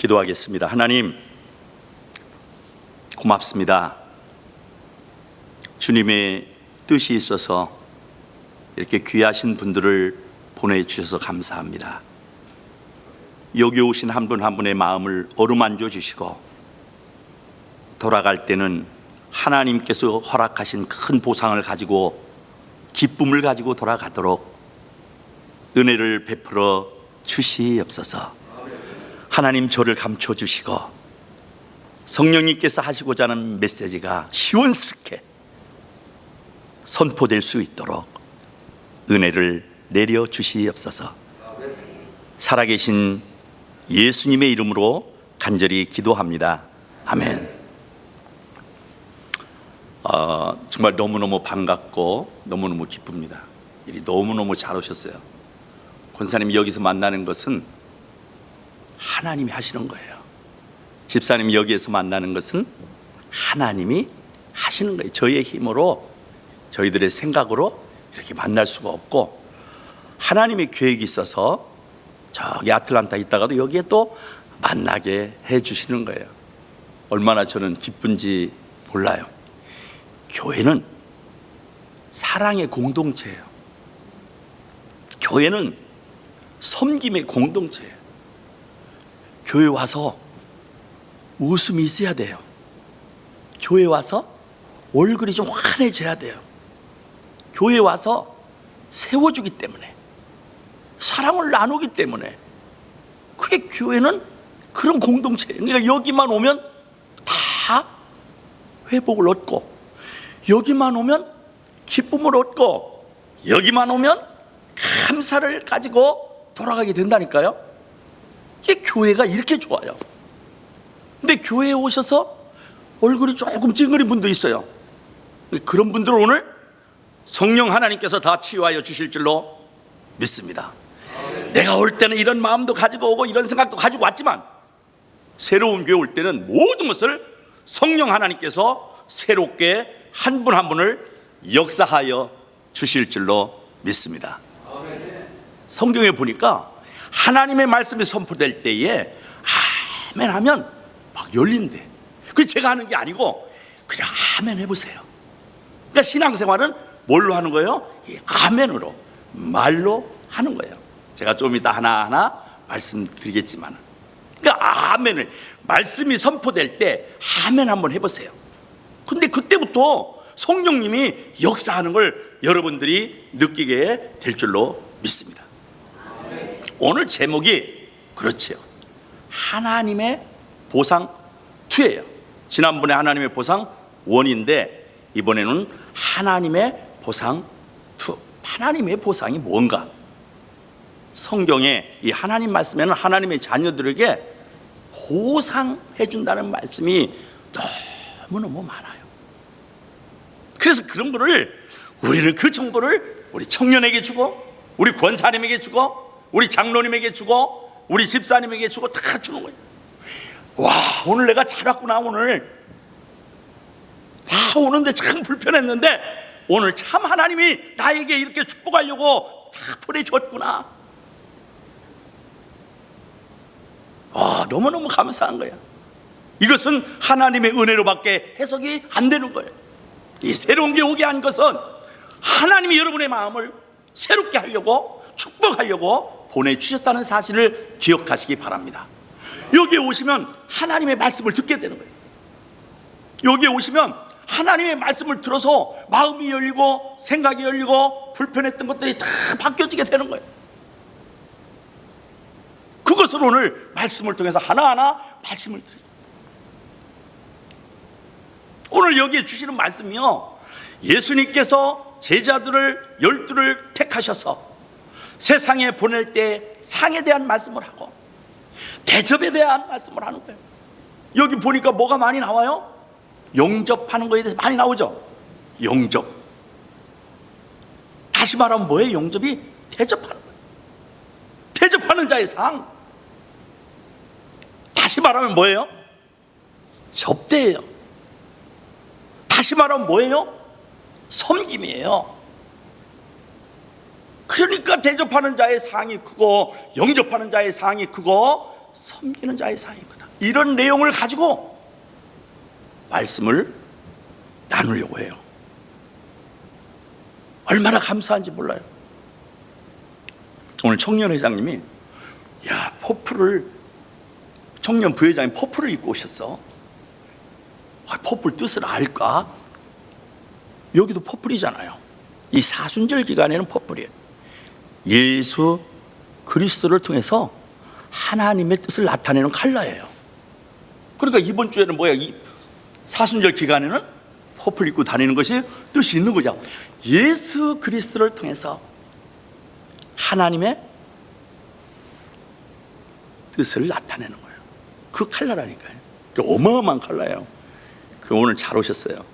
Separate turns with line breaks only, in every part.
기도하겠습니다. 하나님, 고맙습니다. 주님의 뜻이 있어서 이렇게 귀하신 분들을 보내주셔서 감사합니다. 여기 오신 한 분 한 분의 마음을 어루만져 주시고, 돌아갈 때는 하나님께서 허락하신 큰 보상을 가지고 기쁨을 가지고 돌아가도록 은혜를 베풀어 주시옵소서. 하나님, 저를 감춰 주시고 성령님께서 하시고자 하는 메시지가 시원스럽게 선포될 수 있도록 은혜를 내려 주시옵소서. 살아계신 예수님의 이름으로 간절히 기도합니다. 아멘. 정말 너무너무 반갑고 너무너무 기쁩니다. 일이 너무너무 잘 오셨어요. 권사님이 여기서 만나는 것은 하나님이 하시는 거예요. 집사님이 여기에서 만나는 것은 하나님이 하시는 거예요. 저희의 힘으로, 저희들의 생각으로 이렇게 만날 수가 없고, 하나님의 계획이 있어서 저기 아틀란타 있다가도 여기에 또 만나게 해주시는 거예요. 얼마나 저는 기쁜지 몰라요. 교회는 사랑의 공동체예요. 교회는 섬김의 공동체예요. 교회 와서 웃음이 있어야 돼요. 교회 와서 얼굴이 좀 환해져야 돼요. 교회 와서 세워주기 때문에, 사랑을 나누기 때문에, 그게 교회는 그런 공동체예요. 그러니까 여기만 오면 다 회복을 얻고, 여기만 오면 기쁨을 얻고, 여기만 오면 감사를 가지고 돌아가게 된다니까요. 이게 교회가 이렇게 좋아요. 근데 교회에 오셔서 얼굴이 조금 찡그린 분도 있어요. 그런 분들은 오늘 성령 하나님께서 다 치유하여 주실 줄로 믿습니다. 내가 올 때는 이런 마음도 가지고 오고 이런 생각도 가지고 왔지만, 새로운 교회 올 때는 모든 것을 성령 하나님께서 새롭게 한 분 한 분을 역사하여 주실 줄로 믿습니다. 성경에 보니까 하나님의 말씀이 선포될 때에 아멘 하면 막 열린대. 그게 제가 하는 게 아니고 그냥 아멘 해보세요. 그러니까 신앙생활은 뭘로 하는 거예요? 이 아멘으로, 말로 하는 거예요. 제가 좀 이따 하나하나 말씀드리겠지만, 그러니까 아멘을, 말씀이 선포될 때 아멘 한번 해보세요. 근데 그때부터 성령님이 역사하는 걸 여러분들이 느끼게 될 줄로 믿습니다. 오늘 제목이 그렇지요. 하나님의 보상 2예요. 지난번에 하나님의 보상 1인데 이번에는 하나님의 보상 2. 하나님의 보상이 뭔가? 성경에 이 하나님 말씀에는 하나님의 자녀들에게 보상해 준다는 말씀이 너무너무 많아요. 그래서 그런 거를, 우리는 그 정보를 우리 청년에게 주고, 우리 권사님에게 주고, 우리 장로님에게 주고, 우리 집사님에게 주고 다 주는 거예요. 와, 오늘 내가 잘 왔구나. 오늘 오는데 참 불편했는데 오늘 참 하나님이 나에게 이렇게 축복하려고 다 보내줬구나. 와, 너무너무 감사한 거야. 이것은 하나님의 은혜로밖에 해석이 안 되는 거예요. 이 새로운 게 오게 한 것은 하나님이 여러분의 마음을 새롭게 하려고, 축복하려고 보내주셨다는 사실을 기억하시기 바랍니다. 여기에 오시면 하나님의 말씀을 듣게 되는 거예요. 여기에 오시면 하나님의 말씀을 들어서 마음이 열리고 생각이 열리고 불편했던 것들이 다 바뀌어지게 되는 거예요. 그것을 오늘 말씀을 통해서 하나하나 말씀을 드립니다. 오늘 여기에 주시는 말씀이요, 예수님께서 제자들을 12를 택하셔서 세상에 보낼 때 상에 대한 말씀을 하고 대접에 대한 말씀을 하는 거예요. 여기 보니까 뭐가 많이 나와요? 영접하는 거에 대해서 많이 나오죠. 영접. 다시 말하면 뭐예요? 영접이 대접하는 거예요. 대접하는 자의 상. 다시 말하면 뭐예요? 접대예요. 다시 말하면 뭐예요? 섬김이에요. 그러니까 대접하는 자의 상이 크고 영접하는 자의 상이 크고 섬기는 자의 상이구나. 이런 내용을 가지고 말씀을 나누려고 해요. 얼마나 감사한지 몰라요. 오늘 청년회장님이 포플을, 청년 부회장이 포플을 입고 오셨어. 포플 뜻을 알까? 여기도 포플이잖아요. 이 사순절 기간에는 포플이에요. 예수 그리스도를 통해서 하나님의 뜻을 나타내는 칼라예요. 그러니까 이번 주에는 뭐야? 이 사순절 기간에는 포플 입고 다니는 것이 뜻이 있는 거죠. 예수 그리스도를 통해서 하나님의 뜻을 나타내는 거예요. 그 칼라라니까요. 어마어마한 칼라예요. 오늘 잘 오셨어요.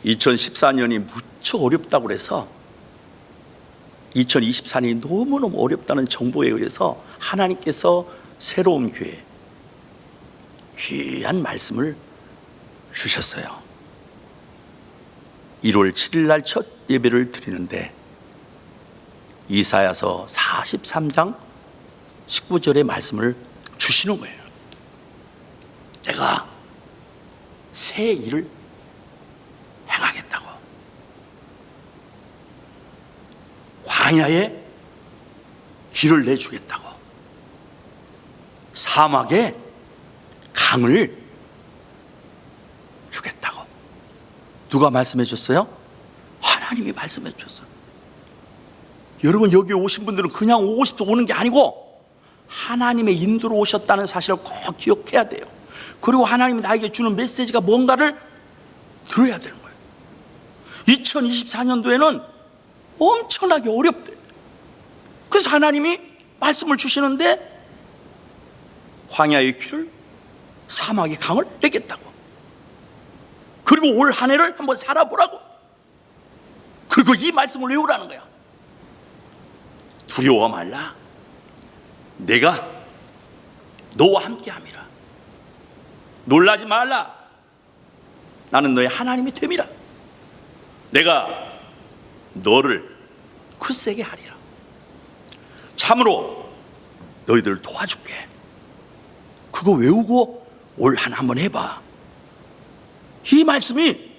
2014년이 무척 어렵다고 그래서 2024년이 너무너무 어렵다는 정보에 의해서 하나님께서 새로운 교회, 귀한 말씀을 주셨어요. 1월 7일 날 첫 예배를 드리는데 이사야서 43장 19절의 말씀을 주시는 거예요. 내가 새 일을 행하겠다고. 광야에 길을 내주겠다고. 사막에 강을 주겠다고. 누가 말씀해 줬어요? 하나님이 말씀해 줬어요. 여러분, 여기 오신 분들은 그냥 오고 싶어 오는 게 아니고 하나님의 인도로 오셨다는 사실을 꼭 기억해야 돼요. 그리고 하나님이 나에게 주는 메시지가 뭔가를 들어야 되는 거예요. 2024년도에는 엄청나게 어렵대. 그래서 하나님이 말씀을 주시는데 광야의 길을, 사막의 강을 내겠다고. 그리고 올 한 해를 한번 살아보라고. 그리고 이 말씀을 외우라는 거야. 두려워 말라. 내가 너와 함께 함이라. 놀라지 말라. 나는 너의 하나님이 됨이라. 내가 너를 굳세게 하리라. 참으로 너희들을 도와줄게. 그거 외우고 올 한 해 한번 해봐. 이 말씀이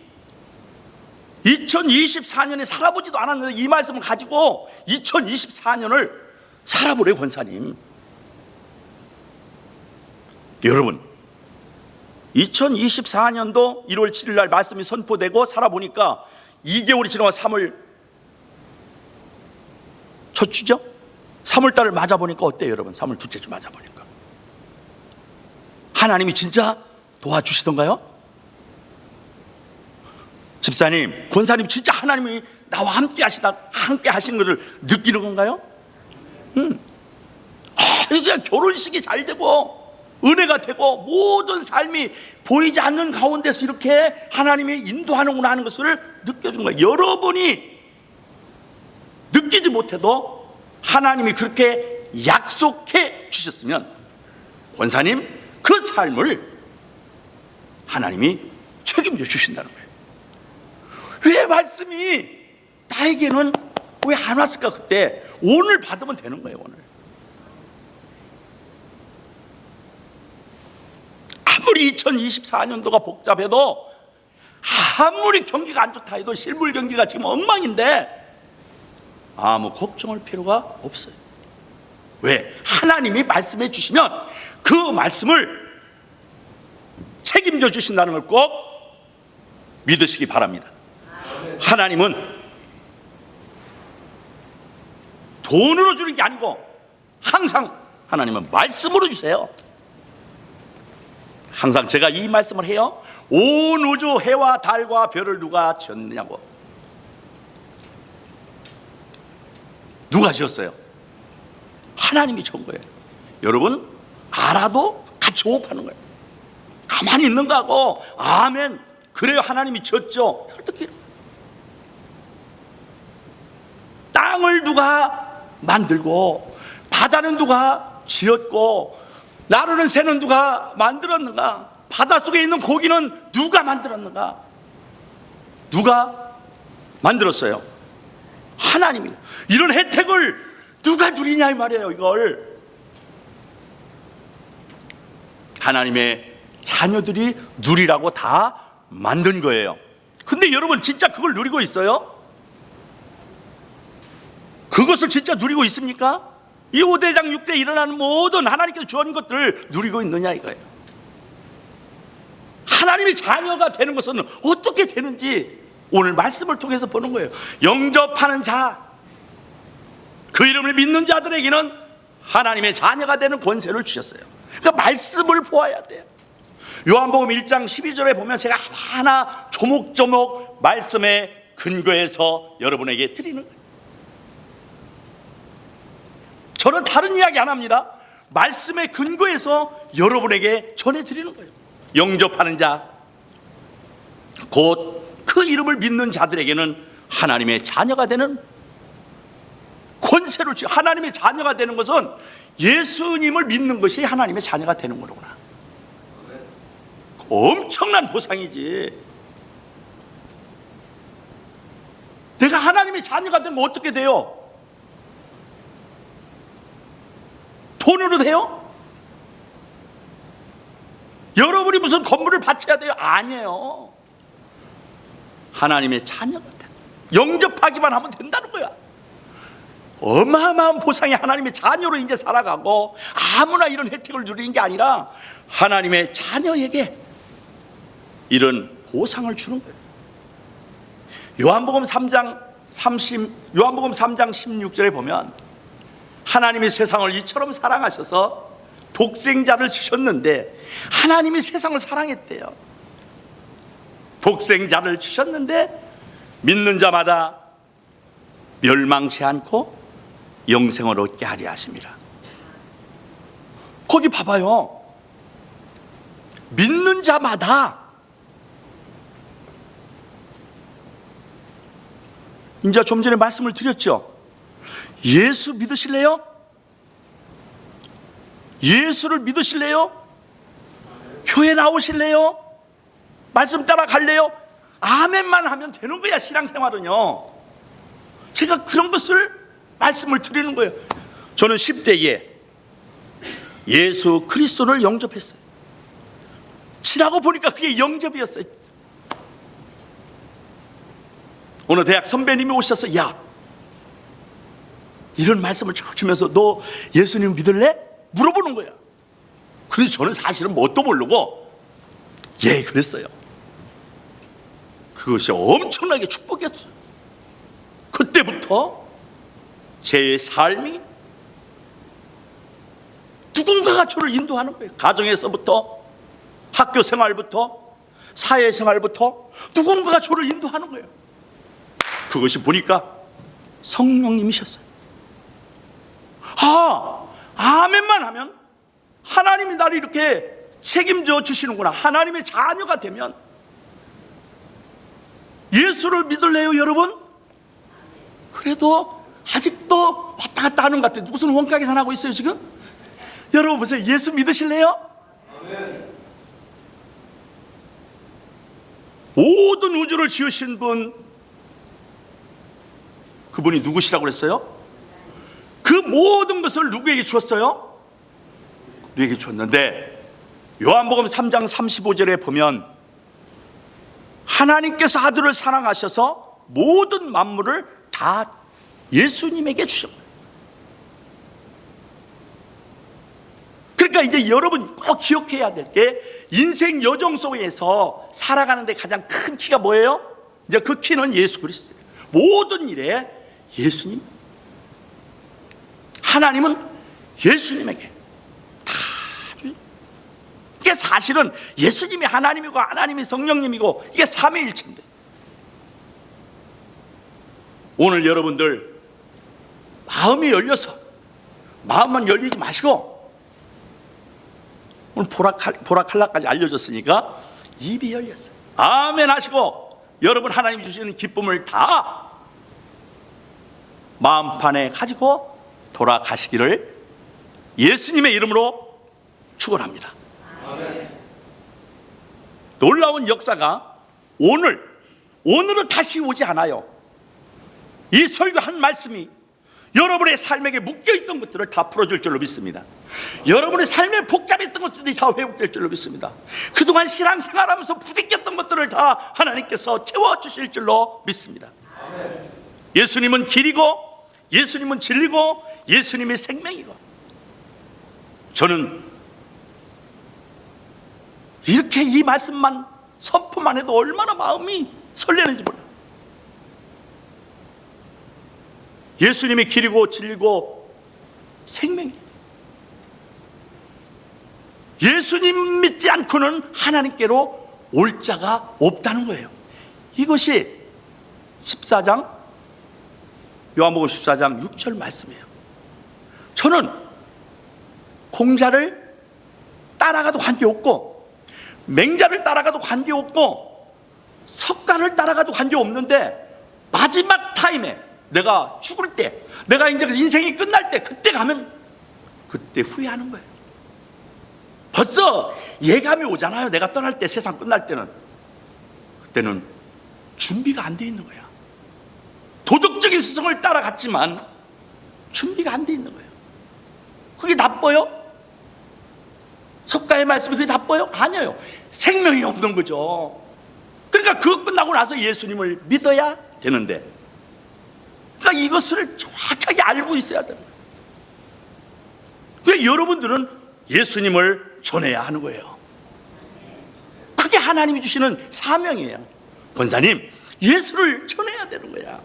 2024년에 살아보지도 않았는데 이 말씀을 가지고 2024년을 살아보래, 권사님. 여러분, 2024년도 1월 7일 날 말씀이 선포되고 살아보니까 2개월이 지나고 3월 첫 주죠? 3월 달을 맞아보니까 어때요, 여러분? 3월 둘째 주 맞아보니까 하나님이 진짜 도와주시던가요? 집사님, 권사님, 진짜 하나님이 나와 함께 하시는 것을 느끼는 건가요? 이게 결혼식이 잘 되고 은혜가 되고 모든 삶이 보이지 않는 가운데서 이렇게 하나님이 인도하는구나 하는 것을 느껴준 거예요. 여러분이 느끼지 못해도 하나님이 그렇게 약속해 주셨으면 권사님, 그 삶을 하나님이 책임져 주신다는 거예요. 왜 말씀이 나에게는 왜 안 왔을까? 그때 오늘 받으면 되는 거예요. 오늘 아무리 2024년도가 복잡해도, 아무리 경기가 안 좋다 해도, 실물 경기가 지금 엉망인데 아무 걱정할 필요가 없어요. 왜? 하나님이 말씀해 주시면 그 말씀을 책임져 주신다는 걸 꼭 믿으시기 바랍니다. 하나님은 돈으로 주는 게 아니고 항상 하나님은 말씀으로 주세요. 항상 제가 이 말씀을 해요. 온 우주 해와 달과 별을 누가 지었느냐고. 누가 지었어요? 하나님이 지은 거예요. 여러분, 알아도 같이 호흡하는 거예요. 가만히 있는 거하고 아멘, 그래요, 하나님이 지었죠, 어떻게? 땅을 누가 만들고 바다는 누가 지었고 나르는 새는 누가 만들었는가? 바닷속에 있는 고기는 누가 만들었는가? 누가 만들었어요? 하나님이. 이런 혜택을 누가 누리냐 이 말이에요. 이걸 하나님의 자녀들이 누리라고 다 만든 거예요. 근데 여러분 진짜 그걸 누리고 있어요? 그것을 진짜 누리고 있습니까? 이 5대장 6대 일어나는 모든 하나님께서 주신 것들을 누리고 있느냐 이거예요. 하나님의 자녀가 되는 것은 어떻게 되는지 오늘 말씀을 통해서 보는 거예요. 영접하는 자, 그 이름을 믿는 자들에게는 하나님의 자녀가 되는 권세를 주셨어요. 그러니까 말씀을 보아야 돼요. 요한복음 1장 12절에 보면 제가 하나하나 조목조목 말씀에 근거해서 여러분에게 드리는 거예요. 저는 다른 이야기 안 합니다. 말씀에 근거해서 여러분에게 전해드리는 거예요. 영접하는 자, 곧 그 이름을 믿는 자들에게는 하나님의 자녀가 되는 권세를 주고, 하나님의 자녀가 되는 것은 예수님을 믿는 것이 하나님의 자녀가 되는 거구나. 엄청난 보상이지. 내가 하나님의 자녀가 되면 어떻게 돼요? 돈으로 돼요? 여러분이 무슨 건물을 바쳐야 돼요? 아니에요. 하나님의 자녀가 돼. 영접하기만 하면 된다는 거야. 어마어마한 보상이 하나님의 자녀로 이제 살아가고 아무나 이런 혜택을 누리는 게 아니라 하나님의 자녀에게 이런 보상을 주는 거예요. 요한복음 3장 16절에 보면 하나님이 세상을 이처럼 사랑하셔서 독생자를 주셨는데, 하나님이 세상을 사랑했대요. 독생자를 주셨는데 믿는 자마다 멸망치 않고 영생을 얻게 하리 하심이라. 거기 봐봐요. 믿는 자마다. 이제 좀 전에 말씀을 드렸죠. 예수 믿으실래요? 예수를 믿으실래요? 교회 나오실래요? 말씀 따라 갈래요? 아멘만 하면 되는 거야. 신앙생활은요. 제가 그런 것을 말씀을 드리는 거예요. 저는 10대에 예수 그리스도를 영접했어요. 지나고 보니까 그게 영접이었어요. 어느 대학 선배님이 오셔서 야, 이런 말씀을 쭉 주면서 너 예수님 믿을래? 물어보는 거야. 그래서 저는 사실은 뭣도 모르고 예 그랬어요. 그것이 엄청나게 축복이었어요. 그때부터 제 삶이 누군가가 저를 인도하는 거예요. 가정에서부터, 학교 생활부터, 사회생활부터 누군가가 저를 인도하는 거예요. 그것이 보니까 성령님이셨어요. 아멘만 하면 하나님이 나를 이렇게 책임져 주시는구나. 하나님의 자녀가 되면. 예수를 믿을래요 여러분? 그래도 아직도 왔다 갔다 하는 것 같아요. 무슨 원가 계산하고 있어요 지금? 여러분 보세요. 예수 믿으실래요? 아멘. 모든 우주를 지으신 분, 그분이 누구시라고 그랬어요? 그 모든 것을 누구에게 주었어요? 누구에게 주었는데, 요한복음 3장 35절에 보면 하나님께서 아들을 사랑하셔서 모든 만물을 다 예수님에게 주셨어요. 그러니까 이제 여러분 꼭 기억해야 될 게, 인생 여정 속에서 살아가는데 가장 큰 키가 뭐예요? 이제 그 키는 예수 그리스도예요. 모든 일에 예수님, 하나님은 예수님에게 다 주죠. 이게 사실은 예수님이 하나님이고 하나님이 성령님이고 이게 삼위일체인데, 오늘 여러분들 마음이 열려서, 마음만 열리지 마시고, 오늘 보라칼라까지 알려줬으니까 입이 열렸어요. 아멘 하시고 여러분 하나님 주시는 기쁨을 다 마음판에 가지고 돌아가시기를 예수님의 이름으로 축원합니다. 아멘. 놀라운 역사가 오늘은 다시 오지 않아요. 이 설교한 말씀이 여러분의 삶에게 묶여있던 것들을 다 풀어줄 줄로 믿습니다. 여러분의 삶에 복잡했던 것들이 다 회복될 줄로 믿습니다. 그동안 신앙생활하면서 부딪혔던 것들을 다 하나님께서 채워주실 줄로 믿습니다. 예수님은 길이고, 예수님은 진리고, 예수님이 생명이고. 저는 이렇게 이 말씀만 선포만 해도 얼마나 마음이 설레는지 몰라요. 예수님이 길이고 진리고 생명이에요. 예수님 믿지 않고는 하나님께로 올 자가 없다는 거예요. 이것이 14장, 요한복음 14장 6절 말씀이에요. 저는 공자를 따라가도 관계없고, 맹자를 따라가도 관계없고, 석가를 따라가도 관계없는데, 마지막 타임에 내가 죽을 때, 내가 이제 인생이 끝날 때, 그때 가면 그때 후회하는 거예요. 벌써 예감이 오잖아요. 내가 떠날 때, 세상 끝날 때는. 그때는 준비가 안 돼 있는 거야. 도덕적인 스승을 따라갔지만 준비가 안 돼 있는 거예요. 그게 나빠요? 석가의 말씀이 그게 나빠요? 아니에요. 생명이 없는 거죠. 그러니까 그거 끝나고 나서 예수님을 믿어야 되는데, 그러니까 이것을 정확하게 알고 있어야 됩니다. 그러니까 여러분들은 예수님을 전해야 하는 거예요. 그게 하나님이 주시는 사명이에요. 권사님, 예수를 전해야 되는 거야.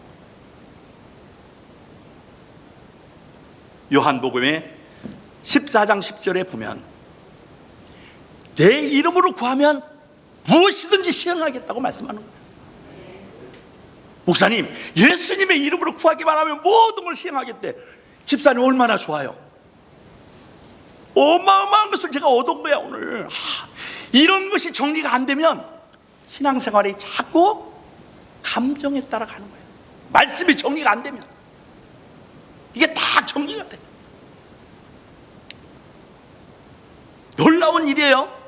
요한복음의 14장 10절에 보면 내 이름으로 구하면 무엇이든지 시행하겠다고 말씀하는 거예요. 목사님, 예수님의 이름으로 구하기만 하면 모든 걸 시행하겠대. 집사님 얼마나 좋아요. 어마어마한 것을 제가 얻은 거야 오늘. 이런 것이 정리가 안 되면 신앙생활이 자꾸 감정에 따라 가는 거예요. 말씀이 정리가 안 되면 이게 다 정리가 돼. 놀라운 일이에요.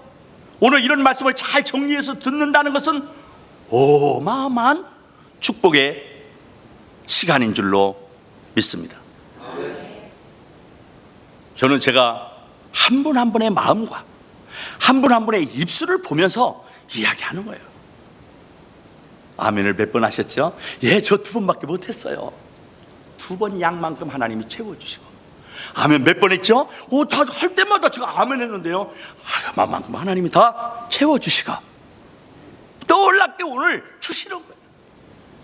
오늘 이런 말씀을 잘 정리해서 듣는다는 것은 어마어마한 축복의 시간인 줄로 믿습니다. 저는 제가 한 분 한 분의 마음과 한 분 한 분의 입술을 보면서 이야기하는 거예요. 아멘을 몇 번 하셨죠? 예, 저 2번밖에 못했어요. 2번 양만큼 하나님이 채워주시고. 아멘 몇 번 했죠? 다 할 때마다 제가 아멘 했는데요, 그만큼 하나님이 다 채워주시고 놀랍게 오늘 주시는 거예요.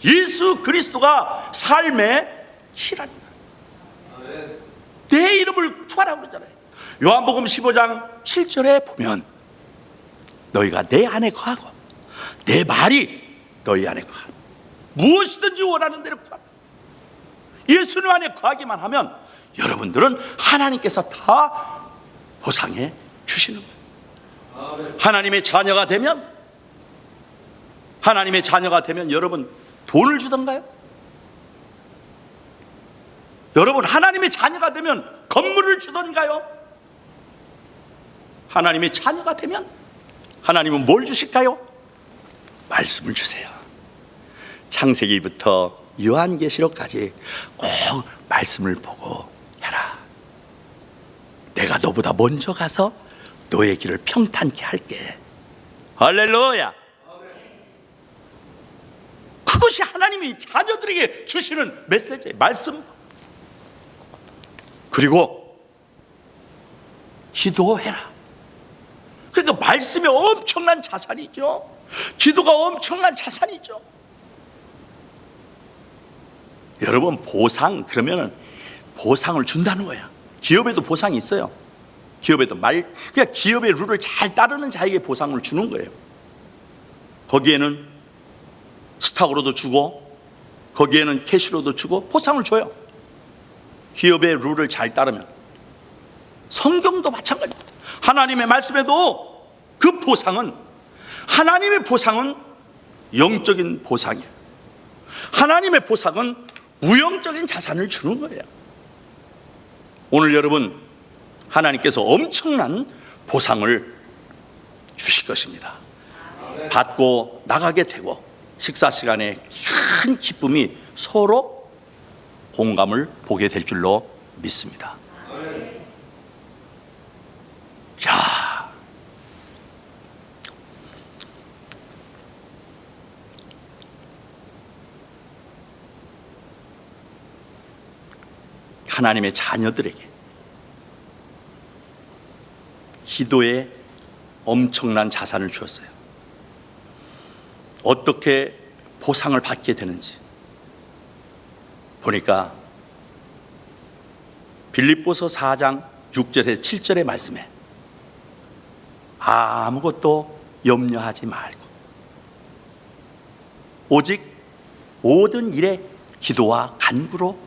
예수 그리스도가 삶의 키랍니다. 내 이름을 구하라고 그러잖아요. 요한복음 15장 7절에 보면 너희가 내 안에 거하고 내 말이 너희 안에 거하라. 무엇이든지 원하는 대로 구하라. 예수님 안에 거하기만 하면 여러분들은 하나님께서 다 보상해 주시는 거예요. 하나님의 자녀가 되면 여러분 돈을 주던가요? 여러분 하나님의 자녀가 되면 건물을 주던가요? 하나님의 자녀가 되면 하나님은 뭘 주실까요? 말씀을 주세요. 창세기부터 요한계시록까지 꼭 말씀을 보고 해라. 내가 너보다 먼저 가서 너의 길을 평탄케 할게. 할렐루야. 그것이 하나님이 자녀들에게 주시는 메시지, 말씀. 그리고 기도해라. 그러니까 말씀이 엄청난 자산이죠. 기도가 엄청난 자산이죠. 여러분 보상, 그러면은 보상을 준다는 거야. 기업에도 보상이 있어요. 기업에도 그러니까 기업의 룰을 잘 따르는 자에게 보상을 주는 거예요. 거기에는 스탁으로도 주고 거기에는 캐시로도 주고 보상을 줘요. 기업의 룰을 잘 따르면. 성경도 마찬가지입니다. 하나님의 말씀에도 그 보상은, 하나님의 보상은 영적인 보상이에요. 하나님의 보상은 무형적인 자산을 주는 거예요. 오늘 여러분 하나님께서 엄청난 보상을 주실 것입니다. 받고 나가게 되고 식사 시간에 큰 기쁨이 서로 공감을 보게 될 줄로 믿습니다. 야, 하나님의 자녀들에게 기도에 엄청난 자산을 주었어요. 어떻게 보상을 받게 되는지 보니까 빌립보서 4장 6절에 7절의 말씀에 아무것도 염려하지 말고 오직 모든 일에 기도와 간구로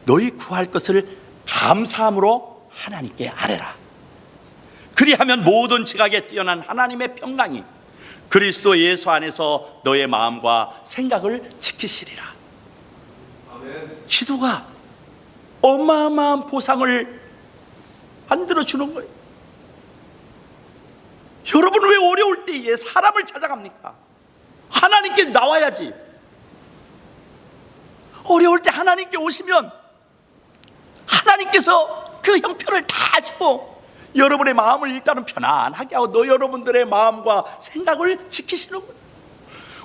너희 구할 것을 감사함으로 하나님께 아뢰라. 그리하면 모든 지각에 뛰어난 하나님의 평강이 그리스도 예수 안에서 너의 마음과 생각을 지키시리라. 아멘. 기도가 어마어마한 보상을 만들어주는 거예요. 여러분, 왜 어려울 때에 사람을 찾아갑니까? 하나님께 나와야지. 어려울 때 하나님께 오시면 하나님께서 그 형편을 다 아시고 여러분의 마음을 일단은 편안하게 하고 여러분들의 마음과 생각을 지키시는 거예요.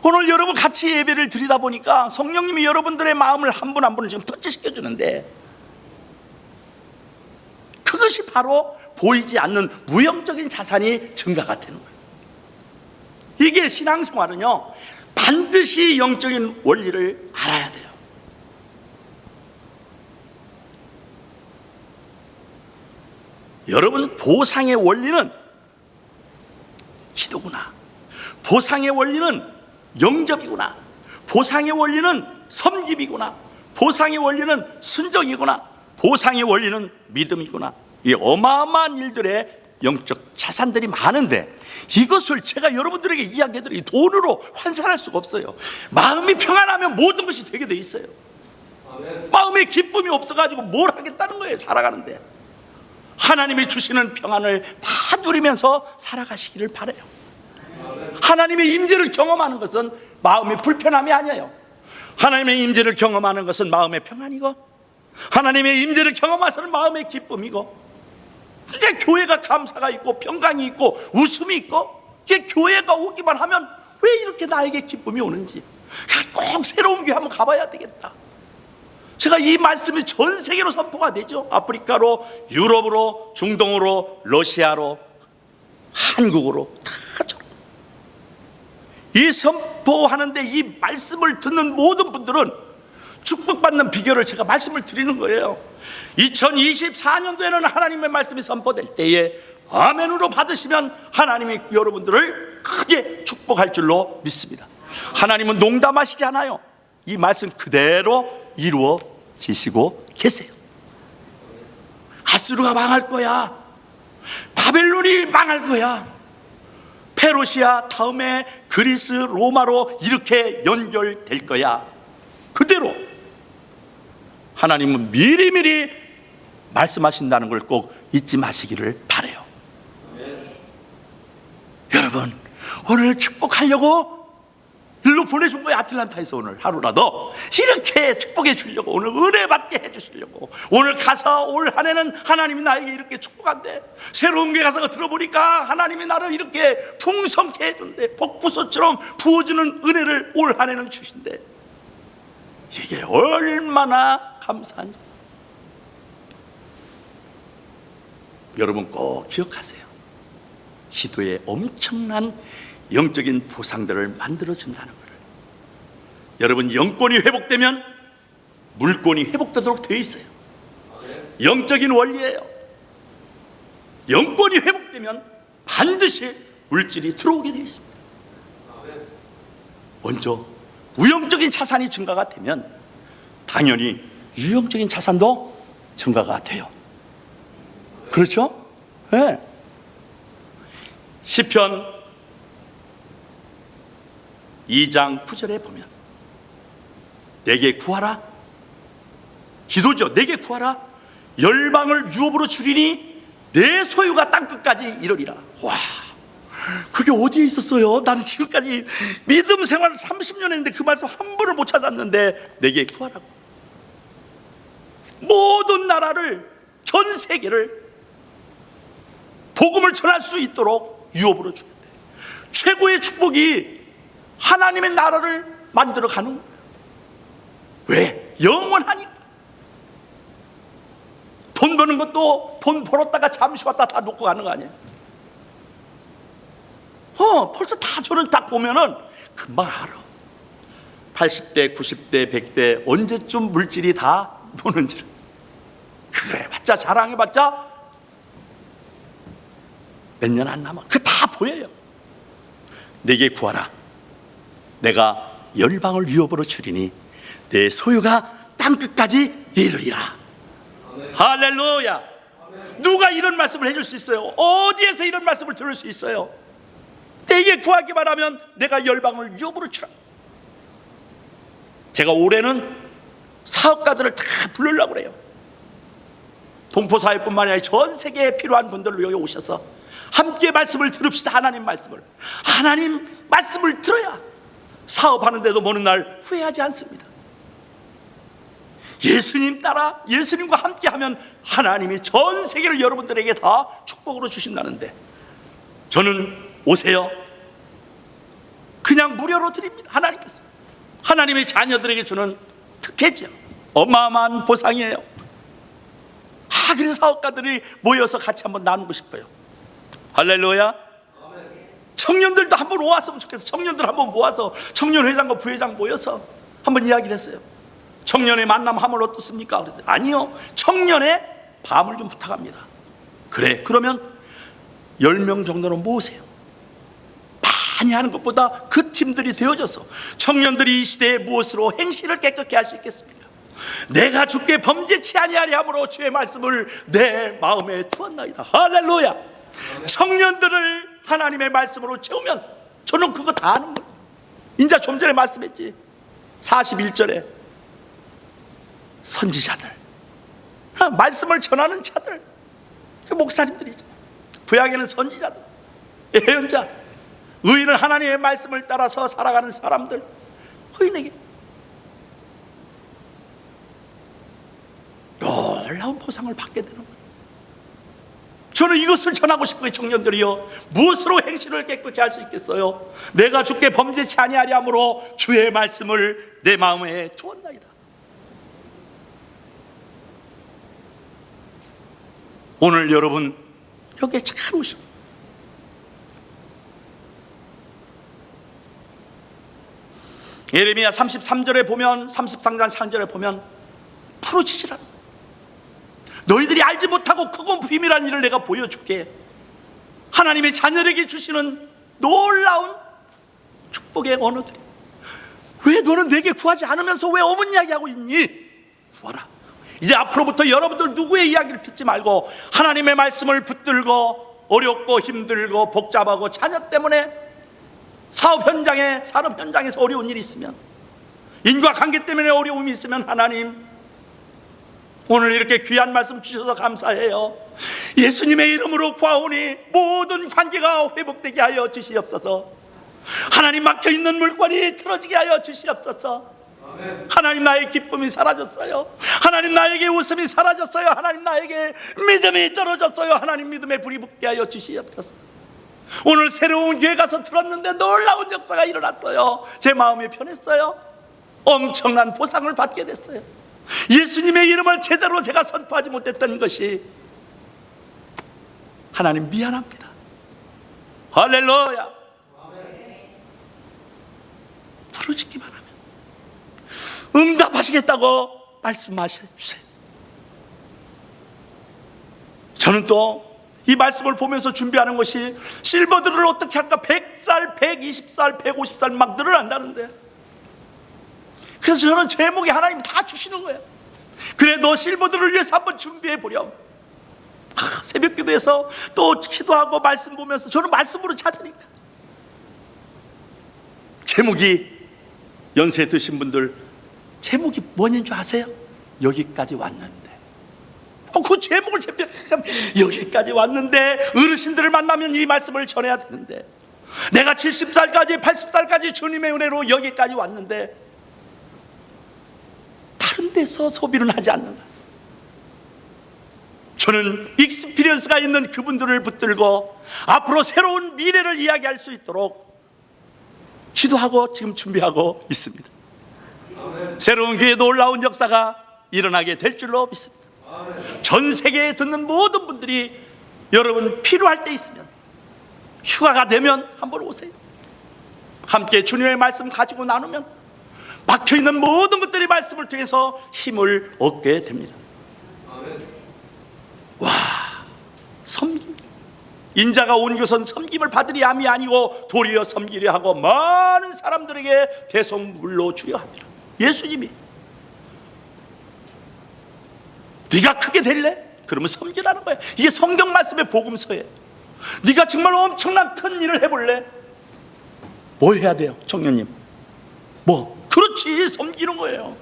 오늘 여러분 같이 예배를 드리다 보니까 성령님이 여러분들의 마음을 한 분 한 분을 지금 터치시켜 주는데, 그것이 바로 보이지 않는 무형적인 자산이 증가가 되는 거예요. 이게 신앙생활은요, 반드시 영적인 원리를 알아야 돼요. 여러분, 보상의 원리는 기도구나. 보상의 원리는 영접이구나. 보상의 원리는 섬김이구나. 보상의 원리는 순종이구나. 보상의 원리는 믿음이구나. 이 어마어마한 일들의 영적 자산들이 많은데, 이것을 제가 여러분들에게 이야기해드리기 돈으로 환산할 수가 없어요. 마음이 평안하면 모든 것이 되게 돼 있어요. 마음에 기쁨이 없어가지고 뭘 하겠다는 거예요, 살아가는데. 하나님이 주시는 평안을 다 누리면서 살아가시기를 바라요. 하나님의 임재를 경험하는 것은 마음의 불편함이 아니에요. 하나님의 임재를 경험하는 것은 마음의 평안이고, 하나님의 임재를 경험해서는 마음의 기쁨이고, 이게 교회가 감사가 있고 평강이 있고 웃음이 있고, 이게 교회가 오기만 하면 왜 이렇게 나에게 기쁨이 오는지 꼭 새로운 교회 한번 가봐야 되겠다. 제가 이 말씀이 전 세계로 선포가 되죠. 아프리카로, 유럽으로, 중동으로, 러시아로, 한국으로 다처럼 이 선포하는데 이 말씀을 듣는 모든 분들은 축복받는 비결을 제가 말씀을 드리는 거예요. 2024년도에는 하나님의 말씀이 선포될 때에 아멘으로 받으시면 하나님이 여러분들을 크게 축복할 줄로 믿습니다. 하나님은 농담하시지 않아요. 이 말씀 그대로 이루어지시고 계세요. 아수르가 망할 거야. 바벨론이 망할 거야. 페르시아, 다음에 그리스, 로마로 이렇게 연결될 거야. 그대로 하나님은 미리미리 말씀하신다는 걸 꼭 잊지 마시기를 바라요. 여러분, 오늘 축복하려고 일로 보내준 거예요. 아틀란타에서 오늘 하루라도 이렇게 축복해 주려고, 오늘 은혜 받게 해 주시려고. 오늘 가서 올 한 해는 하나님이 나에게 이렇게 축복한대. 새로운 게 가서 들어보니까 하나님이 나를 이렇게 풍성케 해준대. 복부소처럼 부어주는 은혜를 올 한 해는 주신대. 이게 얼마나 감사한지 여러분 꼭 기억하세요. 기도에 엄청난 영적인 보상들을 만들어준다는 것을. 여러분, 영권이 회복되면 물권이 회복되도록 되어 있어요. 영적인 원리예요. 영권이 회복되면 반드시 물질이 들어오게 되어 있습니다. 먼저 무형적인 자산이 증가가 되면 당연히 유형적인 자산도 증가가 돼요. 그렇죠? 네. 시편 2장 9절에 보면 내게 구하라, 기도죠. 내게 구하라. 열방을 유업으로 주리니 내 소유가 땅끝까지 이르리라. 와, 그게 어디에 있었어요? 나는 지금까지 믿음 생활을 30년 했는데 그 말씀 한 번을 못 찾았는데 내게 구하라고. 모든 나라를, 전 세계를 복음을 전할 수 있도록 유업으로 주겠대. 최고의 축복이 하나님의 나라를 만들어가는 거예요. 왜? 영원하니까. 돈 버는 것도 돈 벌었다가 잠시 왔다 다 놓고 가는 거 아니에요? 벌써 다 저는 딱 보면은 금방 알아. 80대, 90대, 100대 언제쯤 물질이 다 노는지를. 그래 봤자, 자랑해봤자 몇 년 안 남아. 그 다 보여요. 내게 구하라. 내가 열방을 유업으로 주리니 내 소유가 땅끝까지 이르리라. 할렐루야. 누가 이런 말씀을 해줄 수 있어요? 어디에서 이런 말씀을 들을 수 있어요? 내게 구하기만 하면 내가 열방을 유업으로 주라. 제가 올해는 사업가들을 다 부르려고 그래요. 동포사회뿐만 아니라 전 세계에 필요한 분들을 여기 오셔서 함께 말씀을 들읍시다. 하나님 말씀을. 하나님 말씀을 들어야 사업하는데도 어느 날 후회하지 않습니다. 예수님 따라 예수님과 함께하면 하나님이 전 세계를 여러분들에게 다 축복으로 주신다는데, 저는 오세요 그냥 무료로 드립니다. 하나님께서 하나님의 자녀들에게 주는 특혜죠. 어마어마한 보상이에요. 그래서 사업가들이 모여서 같이 한번 나누고 싶어요. 할렐루야. 청년들도 한번 모았으면 좋겠어. 청년들 한번 모아서 청년회장과 부회장 모여서 한번 이야기를 했어요. 청년의 만남 하면 어떻습니까? 그랬더니 아니요, 청년의 밤을 좀 부탁합니다. 그래, 그러면 10명 정도는 모으세요. 많이 하는 것보다 그 팀들이 되어져서 청년들이 이 시대에 무엇으로 행실을 깨끗게 할 수 있겠습니까? 내가 주께 범죄치 아니하리 함으로 주의 말씀을 내 마음에 두었나이다. 할렐루야. 청년들을 하나님의 말씀으로 채우면 저는 그거 다 하는 거예요. 인자 좀 전에 말씀했지. 41절에 선지자들, 말씀을 전하는 자들, 목사님들이죠. 구약에는 선지자들, 예언자, 의인은 하나님의 말씀을 따라서 살아가는 사람들, 의인에게 놀라운 보상을 받게 되는 거예요. 저는 이것을 전하고 싶어요. 청년들이여, 무엇으로 행실을 깨끗게 할 수 있겠어요? 내가 주께 범죄치 아니하리 함으로 주의 말씀을 내 마음에 두었나이다. 오늘 여러분 여기에 잘 오시고, 예레미야 33절에 보면, 33장 3절에 보면 부르짖으라는 거예요. 너희들이 알지 못하고 크고 비밀한 일을 내가 보여줄게. 하나님의 자녀에게 주시는 놀라운 축복의 언어들이. 왜 너는 내게 구하지 않으면서 왜 어머니 이야기하고 있니? 구하라. 이제 앞으로부터 여러분들 누구의 이야기를 듣지 말고 하나님의 말씀을 붙들고, 어렵고 힘들고 복잡하고 자녀 때문에 사업 현장에, 산업 현장에서 어려운 일이 있으면, 인과관계 때문에 어려움이 있으면, 하나님 오늘 이렇게 귀한 말씀 주셔서 감사해요. 예수님의 이름으로 구하오니 모든 관계가 회복되게 하여 주시옵소서. 하나님 막혀있는 물건이 틀어지게 하여 주시옵소서. 하나님 나의 기쁨이 사라졌어요. 하나님 나에게 웃음이 사라졌어요. 하나님 나에게 믿음이 떨어졌어요. 하나님 믿음의 불이 붙게 하여 주시옵소서. 오늘 새로운 교회 가서 들었는데 놀라운 역사가 일어났어요. 제 마음이 편했어요. 엄청난 보상을 받게 됐어요. 예수님의 이름을 제대로 제가 선포하지 못했던 것이 하나님 미안합니다. 할렐루야. 부르짖기만 하면 응답하시겠다고 말씀하셔주세요. 저는 또 이 말씀을 보면서 준비하는 것이, 실버들을 어떻게 할까? 100살, 120살, 150살 막 늘어난다는데, 그래서 저는 제목이 하나님 다 주시는 거예요. 그래, 너 실버들을 위해서 한번 준비해 보렴. 새벽 기도에서 또 기도하고 말씀 보면서 저는 말씀으로 찾으니까, 제목이, 연세 드신 분들 제목이 뭐냐는 줄 아세요? 여기까지 왔는데. 그 제목을 제목하면 여기까지 왔는데, 어르신들을 만나면 이 말씀을 전해야 되는데, 내가 70살까지 80살까지 주님의 은혜로 여기까지 왔는데 다른 데서 소비는 하지 않는다. 저는 익스피리언스가 있는 그분들을 붙들고 앞으로 새로운 미래를 이야기할 수 있도록 기도하고 지금 준비하고 있습니다. 새로운 교회에 놀라운 역사가 일어나게 될 줄로 믿습니다. 전 세계에 듣는 모든 분들이 여러분 필요할 때 있으면 휴가가 되면 한번 오세요. 함께 주님의 말씀 가지고 나누면 막혀있는 모든 것들이 말씀을 통해서 힘을 얻게 됩니다. 와, 섬김. 인자가 온 것은 섬김을 받으려 함이 아니고 도리어 섬기려 하고 많은 사람들에게 대속물로 주려 합니다. 예수님이 네가 크게 될래? 그러면 섬기라는 거야. 이게 성경 말씀의 복음서예요. 네가 정말 엄청난 큰 일을 해볼래? 뭐 해야 돼요, 청년님? 그렇지, 섬기는 거예요.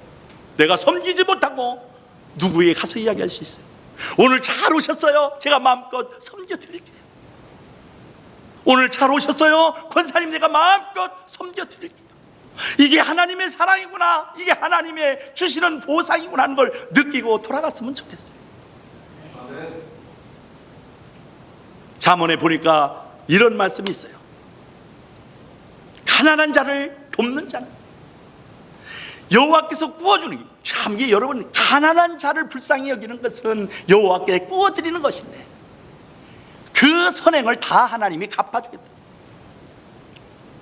내가 섬기지 못하고 누구에게 가서 이야기할 수 있어요. 오늘 잘 오셨어요. 제가 마음껏 섬겨드릴게요. 오늘 잘 오셨어요. 권사님, 제가 마음껏 섬겨드릴게요. 이게 하나님의 사랑이구나, 이게 하나님의 주시는 보상이구나 하는 걸 느끼고 돌아갔으면 좋겠어요. 잠언에 보니까 이런 말씀이 있어요. 가난한 자를 돕는 자는 여호와께서 구워주는, 참 이게 여러분, 가난한 자를 불쌍히 여기는 것은 여호와께 구워드리는 것인데 그 선행을 다 하나님이 갚아주겠다.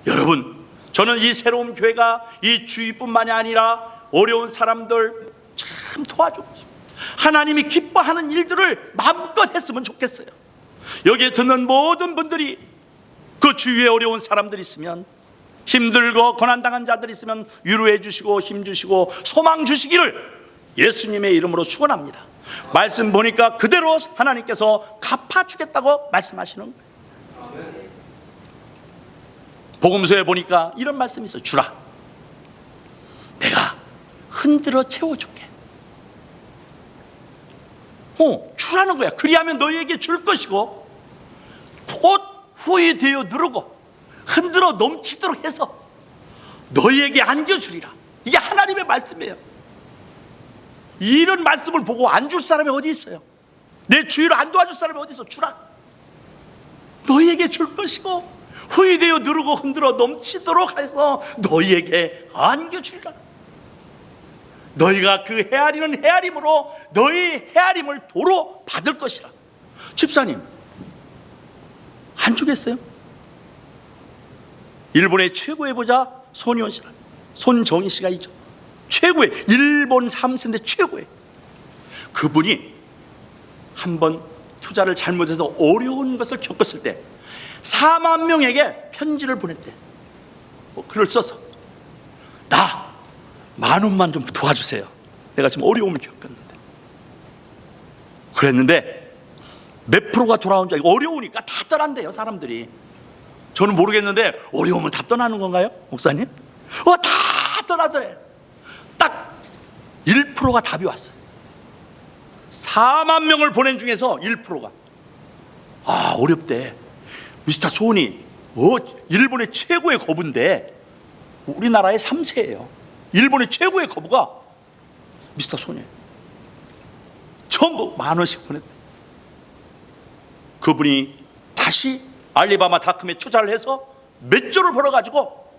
여러분, 저는 이 새로운 교회가 이 주위뿐만이 아니라 어려운 사람들 참 도와주고 싶어요. 하나님이 기뻐하는 일들을 마음껏 했으면 좋겠어요. 여기에 듣는 모든 분들이 그 주위에 어려운 사람들이 있으면, 힘들고 고난당한 자들이 있으면 위로해 주시고 힘 주시고 소망 주시기를 예수님의 이름으로 축원합니다. 말씀 보니까 그대로 하나님께서 갚아주겠다고 말씀하시는 거예요. 복음서에 보니까 이런 말씀이 있어요. 주라, 내가 흔들어 채워줄게. 주라는 거야. 그리하면 너희에게 줄 것이고 곧 후이 되어 누르고 흔들어 넘치도록 해서 너희에게 안겨주리라. 이게 하나님의 말씀이에요. 이런 말씀을 보고 안 줄 사람이 어디 있어요? 내 주위로 안 도와줄 사람이 어디 있어? 주라. 너희에게 줄 것이고 후이 되어 누르고 흔들어 넘치도록 해서 너희에게 안겨주리라. 너희가 그 헤아리는 헤아림으로 너희 헤아림을 도로 받을 것이라. 집사님, 안 주겠어요? 일본의 최고의 부자 손정희 씨가 있죠. 최고의, 일본 3세인데 최고의. 그분이 한번 투자를 잘못해서 어려운 것을 겪었을 때 4만 명에게 편지를 보냈대. 글을 써서, 나 10,000원만 좀 도와주세요. 내가 지금 어려움을 겪었는데. 그랬는데 몇 프로가 돌아온 줄 알고, 어려우니까 다 떠난대요, 사람들이. 저는 모르겠는데 어려우면 다 떠나는 건가요, 목사님? 다 떠나더래. 딱 1%가 답이 왔어요. 4만 명을 보낸 중에서 1%가 어렵대. 미스터 소니, 일본의 최고의 거부인데 우리나라의 3세예요. 일본의 최고의 거부가 미스터 소니. 전부 10,000원씩 보냈대. 그분이 다시 알리바마닷컴에 투자를 해서 몇 조를 벌어가지고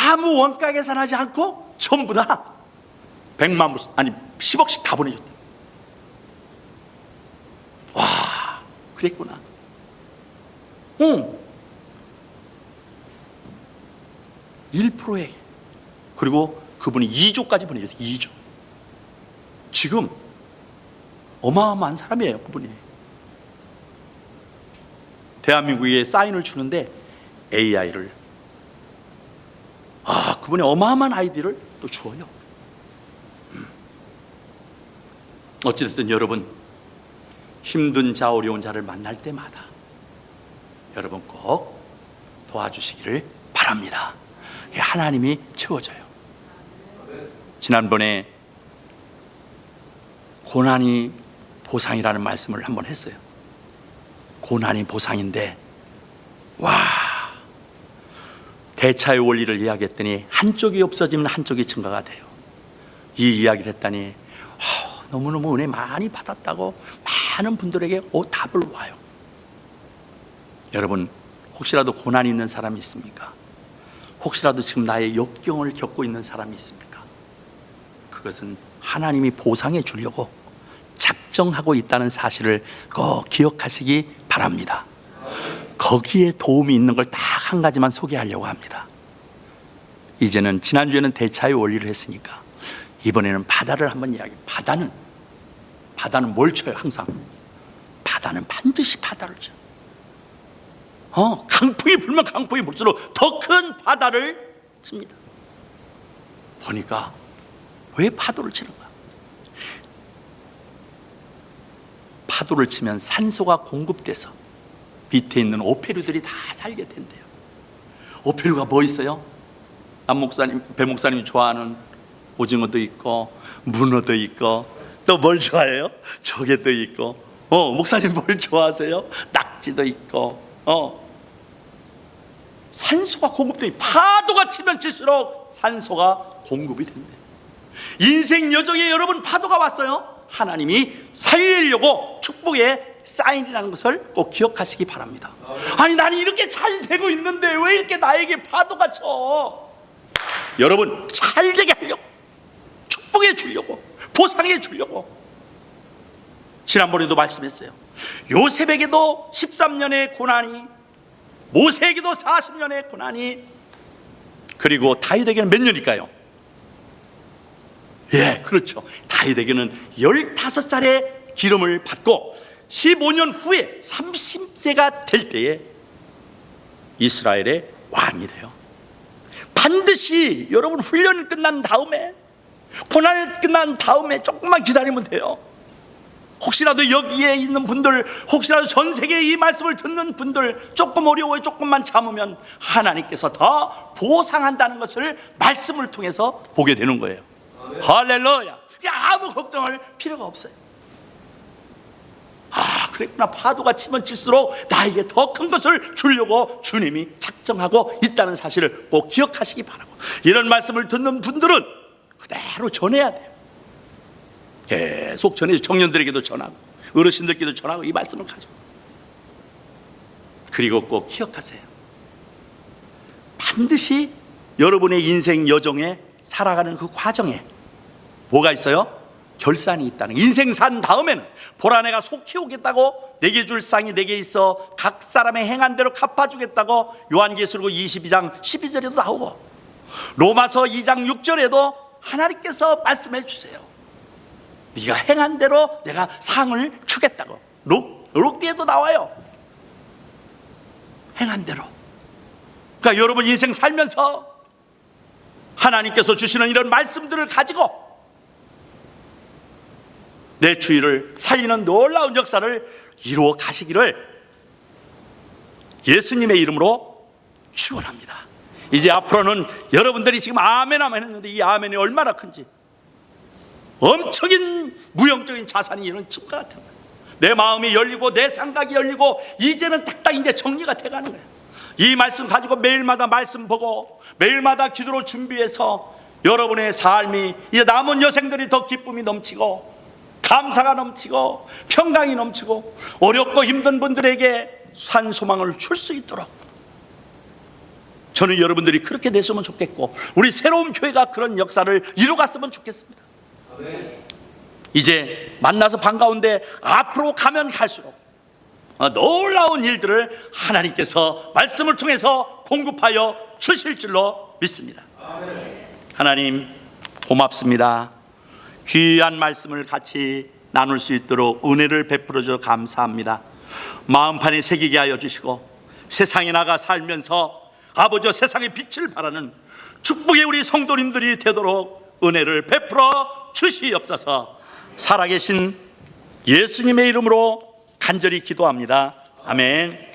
아무 원가 계산하지 않고 전부 다 100만 불, 아니 10억씩 다 보내줬대. 와, 그랬구나. 1%에게. 그리고 그분이 2조까지 보내줬대. 2조. 지금 어마어마한 사람이에요, 그분이. 대한민국에 사인을 주는데 AI를, 그분이 어마어마한 아이디어를 또 주어요. 어찌됐든 여러분, 힘든 자, 어려운 자를 만날 때마다 여러분 꼭 도와주시기를 바랍니다. 하나님이 채워져요. 지난번에 고난이 보상이라는 말씀을 한번 했어요. 고난이 보상인데, 대차의 원리를 이야기했더니 한쪽이 없어지면 한쪽이 증가가 돼요. 이 이야기를 했더니 너무너무 은혜 많이 받았다고 많은 분들에게 답을 와요. 여러분, 혹시라도 고난이 있는 사람이 있습니까? 혹시라도 지금 나의 역경을 겪고 있는 사람이 있습니까? 그것은 하나님이 보상해 주려고 작정하고 있다는 사실을 꼭 기억하시기 바랍니다. 거기에 도움이 있는 걸 딱 한 가지만 소개하려고 합니다. 이제는 지난주에는 대차의 원리를 했으니까 이번에는 바다를 한번 이야기. 바다는 뭘 쳐요? 항상 바다는 반드시 바다를 쳐. 강풍이 불면 강풍이 불수록 더 큰 바다를 칩니다. 보니까 왜 파도를 치는가? 파도를 치면 산소가 공급돼서 밑에 있는 오페류들이 다 살게 된대요. 오페류가 뭐 있어요? 배 목사님이 좋아하는 오징어도 있고 문어도 있고 또 뭘 좋아해요? 조개도 있고 목사님 뭘 좋아하세요? 낙지도 있고 산소가 공급돼. 파도가 치면 칠수록 산소가 공급이 된대요. 인생 여정에 여러분 파도가 왔어요. 하나님이 살리려고 축복의 사인이라는 것을 꼭 기억하시기 바랍니다. 아니 나는 이렇게 잘 되고 있는데 왜 이렇게 나에게 파도가 쳐? 여러분 잘 되게 하려고, 축복해 주려고, 보상해 주려고. 지난번에도 말씀했어요. 요셉에게도 13년의 고난이, 모세에게도 40년의 고난이, 그리고 다윗에게는 몇 년일까요? 예, 그렇죠. 다윗에게는 15살의 기름을 받고 15년 후에 30세가 될 때에 이스라엘의 왕이 돼요. 반드시 여러분 훈련이 끝난 다음에, 고난이 끝난 다음에 조금만 기다리면 돼요. 혹시라도 여기에 있는 분들, 혹시라도 전 세계에 이 말씀을 듣는 분들, 조금 어려워요. 조금만 참으면 하나님께서 더 보상한다는 것을 말씀을 통해서 보게 되는 거예요. 할렐루야. 아무 걱정할 필요가 없어요. 그랬구나. 파도가 치면 칠수록 나에게 더 큰 것을 주려고 주님이 작정하고 있다는 사실을 꼭 기억하시기 바라고, 이런 말씀을 듣는 분들은 그대로 전해야 돼요. 계속 전해. 청년들에게도 전하고 어르신들께도 전하고 이 말씀을 가지고. 그리고 꼭 기억하세요. 반드시 여러분의 인생 여정에 살아가는 그 과정에 뭐가 있어요? 결산이 있다는. 인생 산 다음에는 보라 내가 속히 오겠다고, 내게 줄 상이 내게 있어 각 사람의 행한 대로 갚아주겠다고 요한계시록 22장 12절에도 나오고, 로마서 2장 6절에도 하나님께서 말씀해 주세요. 네가 행한 대로 내가 상을 주겠다고. 록기에도 나와요. 행한 대로. 그러니까 여러분 인생 살면서 하나님께서 주시는 이런 말씀들을 가지고 내 주위를 살리는 놀라운 역사를 이루어 가시기를 예수님의 이름으로 축원합니다. 이제 앞으로는 여러분들이 지금 아멘 아멘 했는데 이 아멘이 얼마나 큰지, 엄청인 무형적인 자산이 이런 것 같은 거예요. 내 마음이 열리고 내 생각이 열리고 이제는 딱딱 이제 정리가 돼가는 거예요. 이 말씀 가지고 매일마다 말씀 보고 매일마다 기도로 준비해서 여러분의 삶이 이제 남은 여생들이 더 기쁨이 넘치고 감사가 넘치고 평강이 넘치고 어렵고 힘든 분들에게 산 소망을 줄 수 있도록 저는 여러분들이 그렇게 됐으면 좋겠고, 우리 새로운 교회가 그런 역사를 이루어갔으면 좋겠습니다. 이제 만나서 반가운데 앞으로 가면 갈수록 놀라운 일들을 하나님께서 말씀을 통해서 공급하여 주실 줄로 믿습니다. 하나님 고맙습니다. 귀한 말씀을 같이 나눌 수 있도록 은혜를 베풀어 줘 감사합니다. 마음판에 새기게 하여 주시고 세상에 나가 살면서 아버지 세상의 빛을 발하는 축복의 우리 성도님들이 되도록 은혜를 베풀어 주시옵소서. 살아계신 예수님의 이름으로 간절히 기도합니다. 아멘.